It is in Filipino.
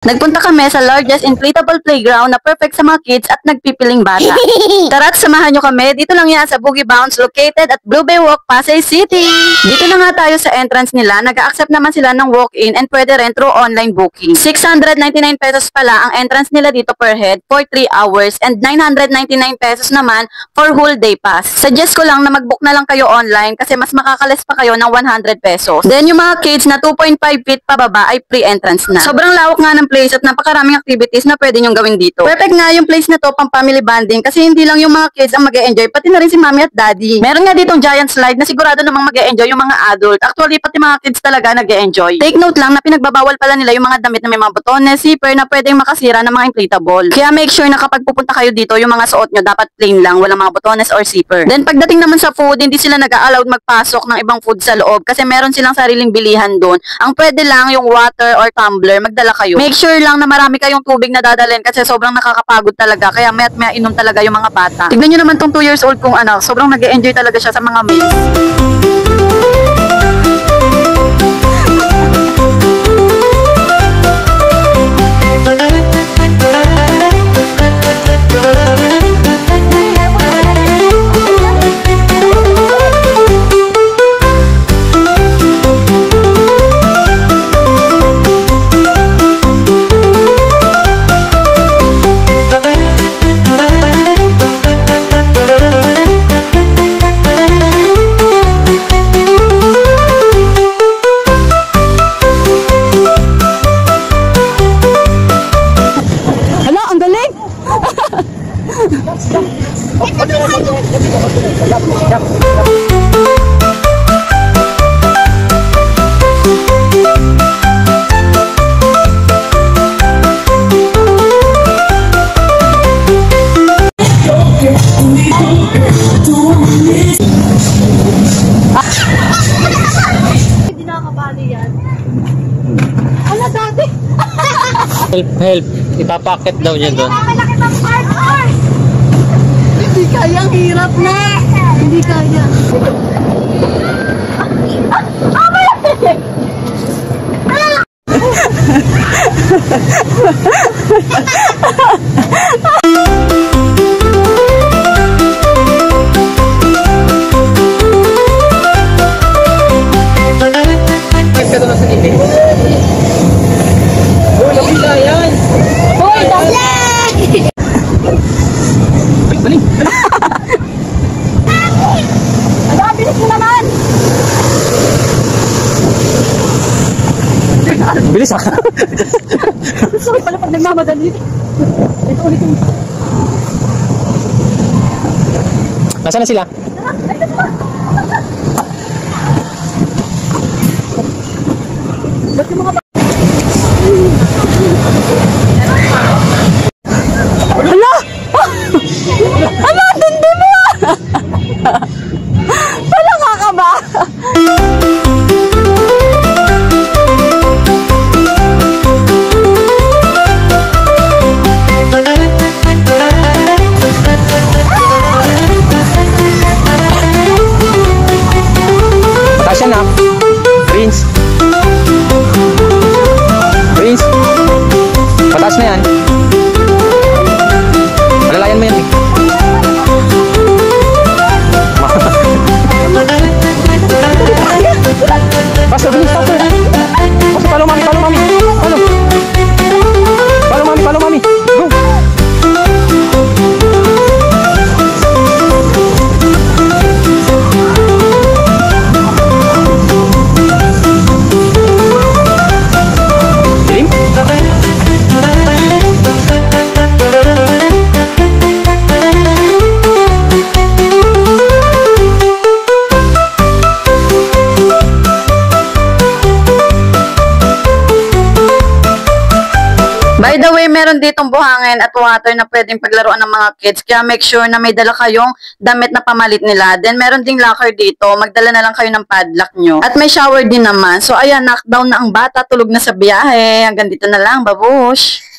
Nagpunta kami sa largest inflatable playground na perfect sa mga kids at nagpipiling bata. Tara't samahan nyo kami, dito lang yan sa Boogie Bounce located at Blue Bay Walk, Pasay City. Dito na nga tayo sa entrance nila, nag-accept naman sila ng walk-in and pwede rin through online booking. 699 pesos pala ang entrance nila dito per head for 3 hours and 999 pesos naman for whole day pass. Suggest ko lang na mag-book na lang kayo online kasi mas makakalis pa kayo ng 100 pesos. Then yung mga kids na 2.5 feet pababa ay free entrance na. Sobrang lawak nga ng place at napakaraming activities na pwede nyong gawin dito. Perfect nga yung place na to pang family bonding kasi hindi lang yung mga kids ang mag-e-enjoy, pati na rin si mommy at daddy. Meron nga ditong giant slide na sigurado namang mag-e-enjoy yung mga adult. Actually, pati mga kids talaga nag-e-enjoy. Take note lang na pinagbabawal pala nila yung mga damit na may mga botones, zipper na pwedeng makasira ng mga inflatable. Kaya make sure na kapag pupunta kayo dito, yung mga suot nyo dapat plain lang, walang mga botones or zipper. Then pagdating naman sa food, hindi sila nag-allowed magpasok ng ibang food sa loob kasi meron silang sariling bilihan doon. Ang pwede lang yung water or tumbler, magdala kayo. Make sure lang na marami kayong tubig na dadalhin kasi sobrang nakakapagod talaga. Kaya may inom talaga yung mga bata. Tignan nyo naman tong 2 years old kung ano, sobrang nag-e-enjoy talaga siya sa mga meals. Hindi nakakabali yan. Ala, dati! Help. Ipapakit daw niya doon. Hindi kaya, ang hirap na! Hindi kaya. Bilis ah! Sorry pala pag nagmamadali. Ito ulit yung... Nasaan na sila? Ba't yung mga... Hala! Hala! Tindi mo! Palanga ka ba? Patasya na. Prince. Prince. Patas na yan. Malalayan mo yan eh. Basta, bilis, basta. Basta, follow mami, follow mami. Follow. Follow mami, follow mami. Go. By the way, meron ditong buhangin at water na pwedeng paglaruan ng mga kids. Kaya make sure na may dala kayong damit na pamalit nila. Then meron ding locker dito. Magdala na lang kayo ng padlock nyo. At may shower din naman. So ayan, knockdown na ang bata. Tulog na sa biyahe. Hanggang dito na lang. Babush!